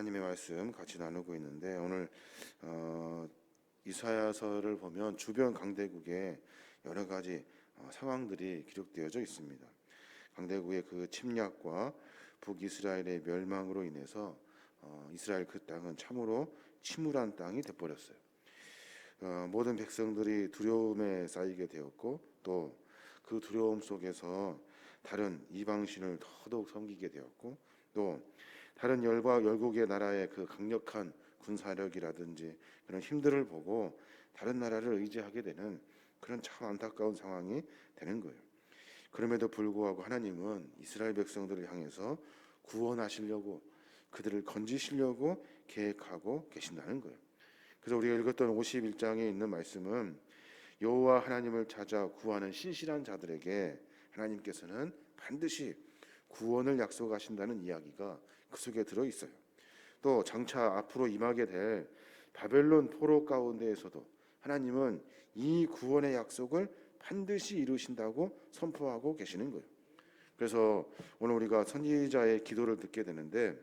하나님의 말씀 같이 나누고 있는데 오늘 이사야서를 보면 주변 강대국에 여러 가지 상황들이 기록되어져 있습니다. 강대국의 그 침략과 북이스라엘의 멸망으로 인해서 이스라엘 그 땅은 참으로 침울한 땅이 되어버렸어요. 모든 백성들이 두려움에 쌓이게 되었고 또 그 두려움 속에서 다른 이방신을 더더욱 섬기게 되었고 또 다른 열국의 나라의 그 강력한 군사력이라든지 그런 힘들을 보고 다른 나라를 의지하게 되는 그런 참 안타까운 상황이 되는 거예요. 그럼에도 불구하고 하나님은 이스라엘 백성들을 향해서 구원하시려고 그들을 건지시려고 계획하고 계신다는 거예요. 그래서 우리가 읽었던 51장에 있는 말씀은 여호와 하나님을 찾아 구하는 신실한 자들에게 하나님께서는 반드시 구원을 약속하신다는 이야기가 그 속에 들어 있어요. 또 장차 앞으로 임하게 될 바벨론 포로 가운데에서도 하나님은 이 구원의 약속을 반드시 이루신다고 선포하고 계시는 거예요. 그래서 오늘 우리가 선지자의 기도를 듣게 되는데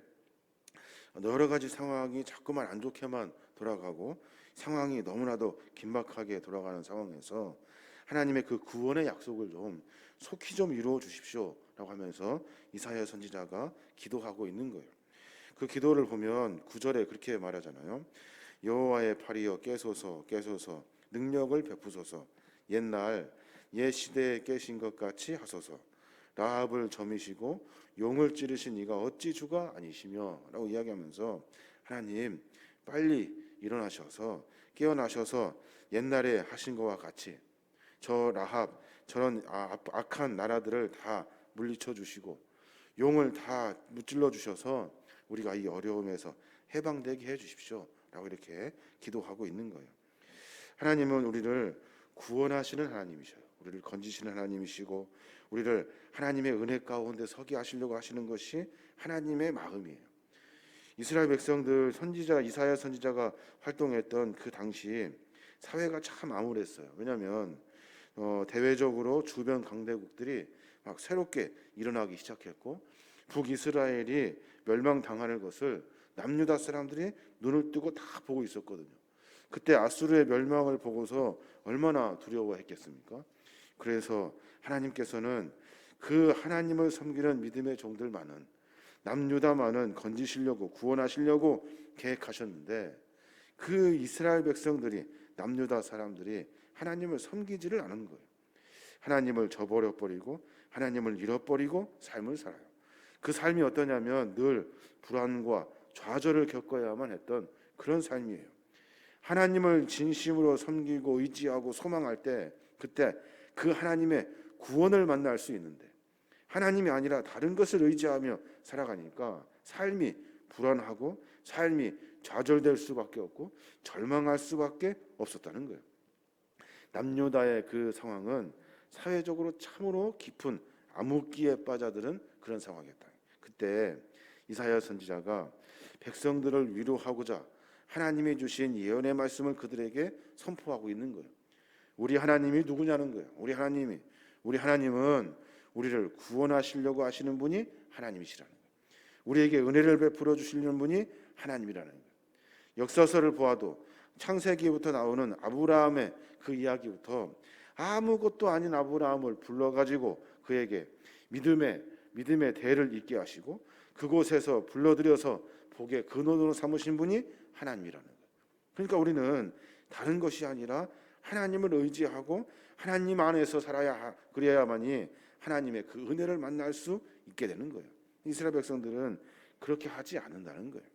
여러 가지 상황이 자꾸만 안 좋게만 돌아가고 상황이 너무나도 긴박하게 돌아가는 상황에서 하나님의 그 구원의 약속을 좀 속히 좀 이루어 주십시오라고 하면서 이사야 선지자가 기도하고 있는 거예요. 그 기도를 보면 9절에 그렇게 말하잖아요. 여호와의 팔이여 깨소서 깨소서 능력을 베푸소서 옛날 옛 시대에 깨신 것 같이 하소서 라합을 점이시고 용을 찌르신 이가 어찌 주가 아니시며 라고 이야기하면서 하나님 빨리 일어나셔서 깨어나셔서 옛날에 하신 것과 같이 저 라합 저런 악한 나라들을 다 물리쳐 주시고 용을 다 무찔러 주셔서 우리가 이 어려움에서 해방되게 해 주십시오 라고 이렇게 기도하고 있는 거예요. 하나님은 우리를 구원하시는 하나님이셔요. 우리를 건지시는 하나님이시고 우리를 하나님의 은혜 가운데 서게 하시려고 하시는 것이 하나님의 마음이에요. 이스라엘 백성들 선지자 이사야 선지자가 활동했던 그 당시 사회가 참 암울했어요. 왜냐하면 대외적으로 주변 강대국들이 막 새롭게 일어나기 시작했고 북이스라엘이 멸망당하는 것을 남유다 사람들이 눈을 뜨고 다 보고 있었거든요. 그때 아수르의 멸망을 보고서 얼마나 두려워했겠습니까? 그래서 하나님께서는 그 하나님을 섬기는 믿음의 종들만은 남유다만은 건지시려고 구원하시려고 계획하셨는데 그 이스라엘 백성들이 남유다 사람들이 하나님을 섬기지를 않은 거예요. 하나님을 저버려 버리고 하나님을 잃어버리고 삶을 살아요. 그 삶이 어떠냐면 늘 불안과 좌절을 겪어야만 했던 그런 삶이에요. 하나님을 진심으로 섬기고 의지하고 소망할 때 그때 그 하나님의 구원을 만날 수 있는데 하나님이 아니라 다른 것을 의지하며 살아가니까 삶이 불안하고 삶이 좌절될 수밖에 없고 절망할 수밖에 없었다는 거예요. 남유다의 그 상황은 사회적으로 참으로 깊은 암흑기에 빠져드는 그런 상황이었다. 그때 이사야 선지자가 백성들을 위로하고자 하나님이 주신 예언의 말씀을 그들에게 선포하고 있는 거예요. 우리 하나님이 누구냐는 거예요. 우리 하나님은 우리를 구원하시려고 하시는 분이 하나님이시라는 거예요. 우리에게 은혜를 베풀어 주시려는 분이 하나님이라는 거예요. 역사서를 보아도 창세기부터 나오는 아브라함의 그 이야기부터 아무것도 아닌 아브라함을 불러가지고 그에게 믿음의 대를 잇게 하시고 그곳에서 불러들여서 복의 근원으로 삼으신 분이 하나님이라는 거예요. 그러니까 우리는 다른 것이 아니라 하나님을 의지하고 하나님 안에서 그래야만이 하나님의 그 은혜를 만날 수 있게 되는 거예요. 이스라엘 백성들은 그렇게 하지 않는다는 거예요.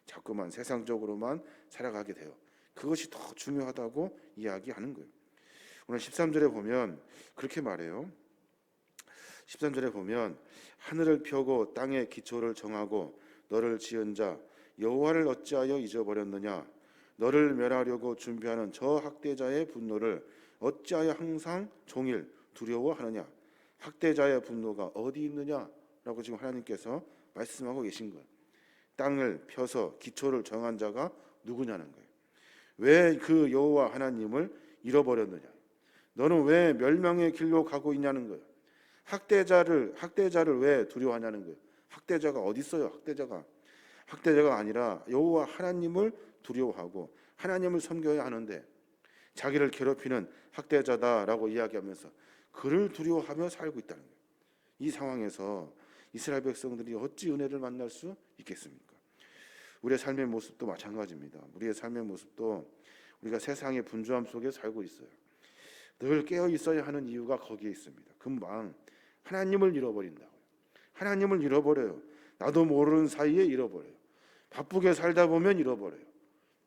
자꾸만 세상적으로만 살아가게 돼요. 그것이 더 중요하다고 이야기하는 거예요. 오늘 13절에 보면 그렇게 말해요. 13절에 보면 하늘을 펴고 땅의 기초를 정하고 너를 지은 자 여호와를 어찌하여 잊어버렸느냐 너를 멸하려고 준비하는 저 학대자의 분노를 어찌하여 항상 종일 두려워하느냐 학대자의 분노가 어디 있느냐라고 지금 하나님께서 말씀하고 계신 거예요. 땅을 펴서 기초를 정한 자가 누구냐는 거예요. 왜 그 여호와 하나님을 잃어버렸느냐 너는 왜 멸망의 길로 가고 있냐는 거예요. 학대자를 왜 두려워하냐는 거예요. 학대자가 어디 있어요? 학대자가 아니라 여호와 하나님을 두려워하고 하나님을 섬겨야 하는데 자기를 괴롭히는 학대자다라고 이야기하면서 그를 두려워하며 살고 있다는 거예요. 이 상황에서 이스라엘 백성들이 어찌 은혜를 만날 수 있겠습니까? 우리의 삶의 모습도 마찬가지입니다. 우리의 삶의 모습도 우리가 세상의 분주함 속에 살고 있어요. 늘 깨어 있어야 하는 이유가 거기에 있습니다. 금방 하나님을 잃어버린다고요. 하나님을 잃어버려요. 나도 모르는 사이에 잃어버려요. 바쁘게 살다 보면 잃어버려요.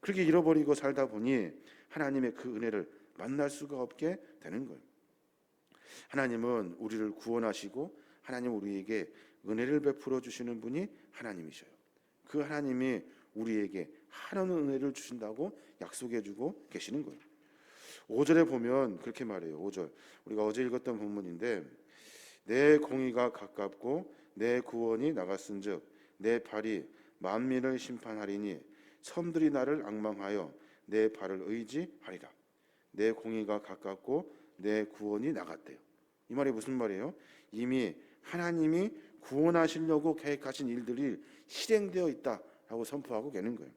그렇게 잃어버리고 살다 보니 하나님의 그 은혜를 만날 수가 없게 되는 거예요. 하나님은 우리를 구원하시고 하나님 우리에게 은혜를 베풀어 주시는 분이 하나님이셔요. 그 하나님이 우리에게 하나는 은혜를 주신다고 약속해 주고 계시는 거예요. 5절에 보면 그렇게 말해요. 5절 우리가 어제 읽었던 본문인데 내 공의가 가깝고 내 구원이 나갔은즉 내 발이 만민을 심판하리니 섬들이 나를 앙망하여 내 발을 의지하리라. 내 공의가 가깝고 내 구원이 나갔대요. 이 말이 무슨 말이에요? 이미 하나님이 구원하시려고 계획하신 일들이 실행되어 있다라고 선포하고 계는 거예요.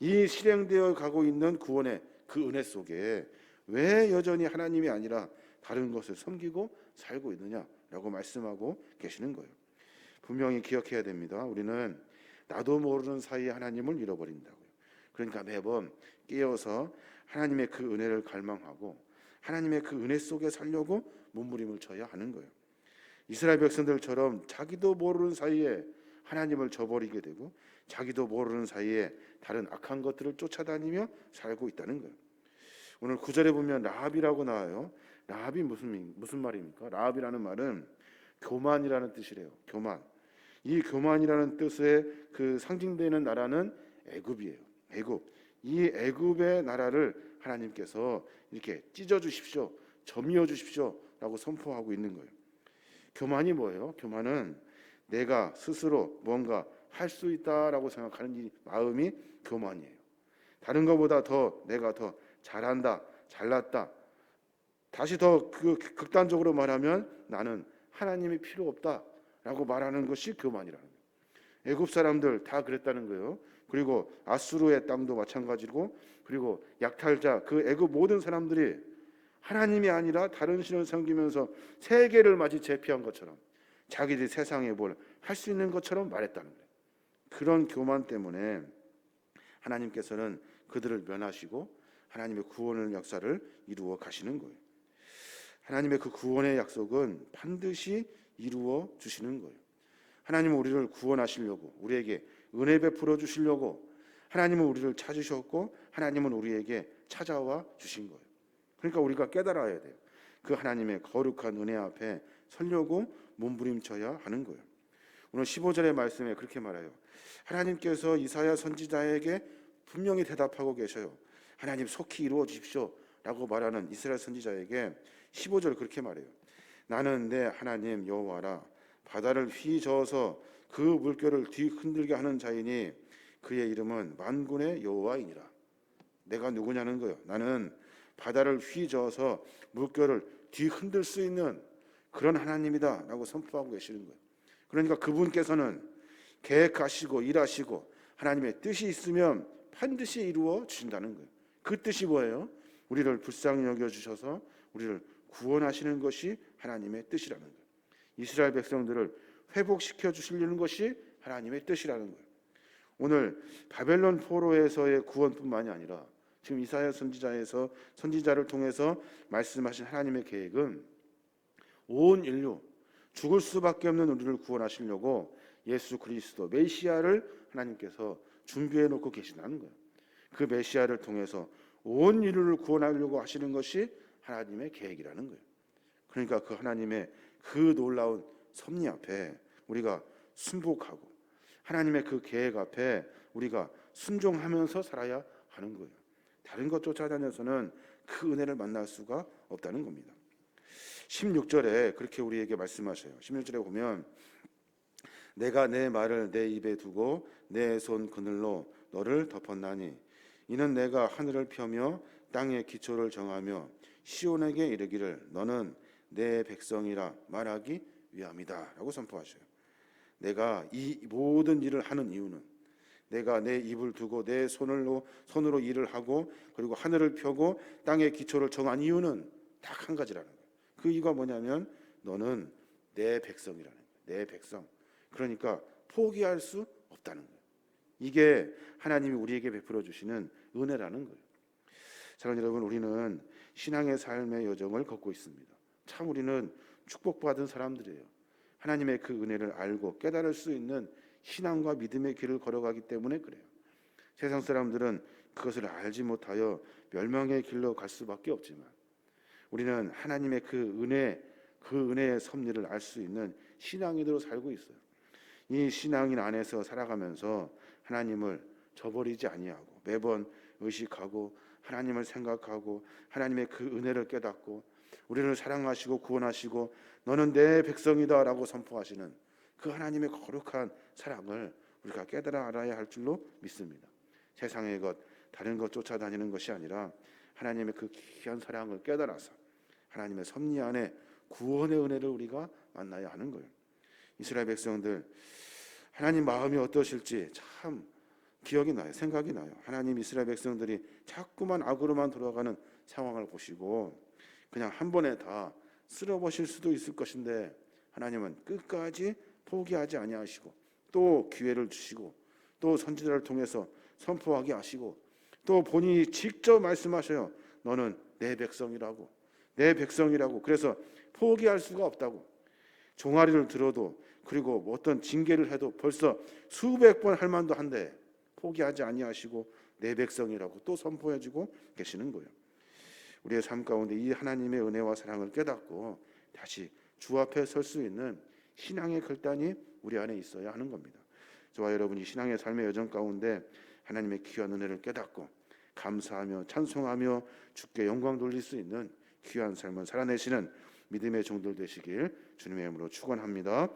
이 실행되어 가고 있는 구원의 그 은혜 속에 왜 여전히 하나님이 아니라 다른 것을 섬기고 살고 있느냐라고 말씀하고 계시는 거예요. 분명히 기억해야 됩니다. 우리는 나도 모르는 사이에 하나님을 잃어버린다고요. 그러니까 매번 깨어서 하나님의 그 은혜를 갈망하고 하나님의 그 은혜 속에 살려고 몸부림을 쳐야 하는 거예요. 이스라엘 백성들처럼 자기도 모르는 사이에 하나님을 저버리게 되고 자기도 모르는 사이에 다른 악한 것들을 쫓아다니며 살고 있다는 거예요. 오늘 9절에 보면 라합이라고 나와요. 라합이 무슨 말입니까? 라합이라는 말은 교만이라는 뜻이래요. 교만. 이 교만이라는 뜻의 그 상징되는 나라는 애굽이에요. 애굽. 이 애굽의 나라를 하나님께서 이렇게 찢어 주십시오. 점이어 주십시오라고 선포하고 있는 거예요. 교만이 뭐예요? 교만은 내가 스스로 뭔가 할 수 있다라고 생각하는 이 마음이 교만이에요. 다른 것보다 더 내가 더 잘한다, 잘났다. 다시 더 그 극단적으로 말하면 나는 하나님이 필요 없다라고 말하는 것이 교만이라는 거예요. 애굽 사람들 다 그랬다는 거예요. 그리고 아수르의 땅도 마찬가지고 그리고 약탈자 그 애굽 모든 사람들이 하나님이 아니라 다른 신을 섬기면서 세계를 마치 제패한 것처럼 자기들이 세상에 뭘 할 수 있는 것처럼 말했다는 거예요. 그런 교만 때문에 하나님께서는 그들을 면하시고 하나님의 구원의 역사를 이루어 가시는 거예요. 하나님의 그 구원의 약속은 반드시 이루어 주시는 거예요. 하나님은 우리를 구원하시려고 우리에게 은혜 베풀어 주시려고 하나님은 우리를 찾으셨고 하나님은 우리에게 찾아와 주신 거예요. 그러니까 우리가 깨달아야 돼요. 그 하나님의 거룩한 은혜 앞에 서려고 몸부림쳐야 하는 거예요. 오늘 15절의 말씀에 그렇게 말해요. 하나님께서 이사야 선지자에게 분명히 대답하고 계셔요. 하나님 속히 이루어 주십시오 라고 말하는 이스라엘 선지자에게 15절 그렇게 말해요. 나는 내 하나님 여호와라. 바다를 휘 저어서 그 물결을 뒤흔들게 하는 자이니 그의 이름은 만군의 여호와이니라. 내가 누구냐는 거예요. 나는 바다를 휘 저어서 물결을 뒤흔들 수 있는 그런 하나님이다 라고 선포하고 계시는 거예요. 그러니까 그분께서는 계획하시고 일하시고 하나님의 뜻이 있으면 반드시 이루어 주신다는 거예요. 그 뜻이 뭐예요? 우리를 불쌍히 여겨주셔서 우리를 구원하시는 것이 하나님의 뜻이라는 거예요. 이스라엘 백성들을 회복시켜 주시려는 것이 하나님의 뜻이라는 거예요. 오늘 바벨론 포로에서의 구원뿐만이 아니라 지금 이사야 선지자를 통해서 말씀하신 하나님의 계획은 온 인류 죽을 수밖에 없는 우리를 구원하시려고 예수 그리스도 메시아를 하나님께서 준비해 놓고 계시다는 거예요. 그 메시아를 통해서 온 인류를 구원하려고 하시는 것이 하나님의 계획이라는 거예요. 그러니까 그 하나님의 그 놀라운 섭리 앞에 우리가 순복하고 하나님의 그 계획 앞에 우리가 순종하면서 살아야 하는 거예요. 다른 것 쫓아다녀서는 그 은혜를 만날 수가 없다는 겁니다. 16절에 그렇게 우리에게 말씀하셔요. 16절에 보면 내가 내 말을 내 입에 두고 내 손 그늘로 너를 덮었나니 이는 내가 하늘을 펴며 땅의 기초를 정하며 시온에게 이르기를 너는 내 백성이라 말하기 위함이다 라고 선포하셔요. 내가 이 모든 일을 하는 이유는 내가 내 입을 두고 내 손으로 일을 하고 그리고 하늘을 펴고 땅의 기초를 정한 이유는 딱 한 가지라는 거예요. 그 이유가 뭐냐면 너는 내 백성이라는 거예요. 내 백성. 그러니까 포기할 수 없다는 거예요. 이게 하나님이 우리에게 베풀어 주시는 은혜라는 거예요. 사랑하는 여러분, 우리는 신앙의 삶의 여정을 걷고 있습니다. 참 우리는 축복받은 사람들이에요. 하나님의 그 은혜를 알고 깨달을 수 있는 신앙과 믿음의 길을 걸어가기 때문에 그래요. 세상 사람들은 그것을 알지 못하여 멸망의 길로 갈 수밖에 없지만 우리는 하나님의 그 은혜의 섭리를 알 수 있는 신앙인으로 살고 있어요. 이 신앙인 안에서 살아가면서 하나님을 저버리지 아니하고 매번 의식하고 하나님을 생각하고 하나님의 그 은혜를 깨닫고 우리를 사랑하시고 구원하시고 너는 내 백성이다라고 선포하시는 그 하나님의 거룩한 사랑을 우리가 깨달아 알아야 할 줄로 믿습니다. 세상의 것 다른 것 쫓아다니는 것이 아니라 하나님의 그 귀한 사랑을 깨달아서 하나님의 섭리 안에 구원의 은혜를 우리가 만나야 하는 거예요. 이스라엘 백성들 하나님 마음이 어떠실지 참 기억이 나요. 생각이 나요. 하나님 이스라엘 백성들이 자꾸만 악으로만 돌아가는 상황을 보시고 그냥 한 번에 다 쓸어버릴 수도 있을 것인데 하나님은 끝까지 포기하지 아니하시고 또 기회를 주시고 또 선지자를 통해서 선포하게 하시고 또 본인이 직접 말씀하셔요. 너는 내 백성이라고, 내 백성이라고. 그래서 포기할 수가 없다고. 종아리를 들어도 그리고 어떤 징계를 해도 벌써 수백 번 할 만도 한데 포기하지 아니하시고 내 백성이라고 또 선포해주고 계시는 거예요. 우리의 삶 가운데 이 하나님의 은혜와 사랑을 깨닫고 다시 주 앞에 설 수 있는 신앙의 결단이 우리 안에 있어야 하는 겁니다. 저와 여러분이 신앙의 삶의 여정 가운데 하나님의 귀한 은혜를 깨닫고 감사하며 찬송하며 주께 영광 돌릴 수 있는 귀한 삶을 살아내시는 믿음의 종들 되시길 주님의 이름으로 축원합니다.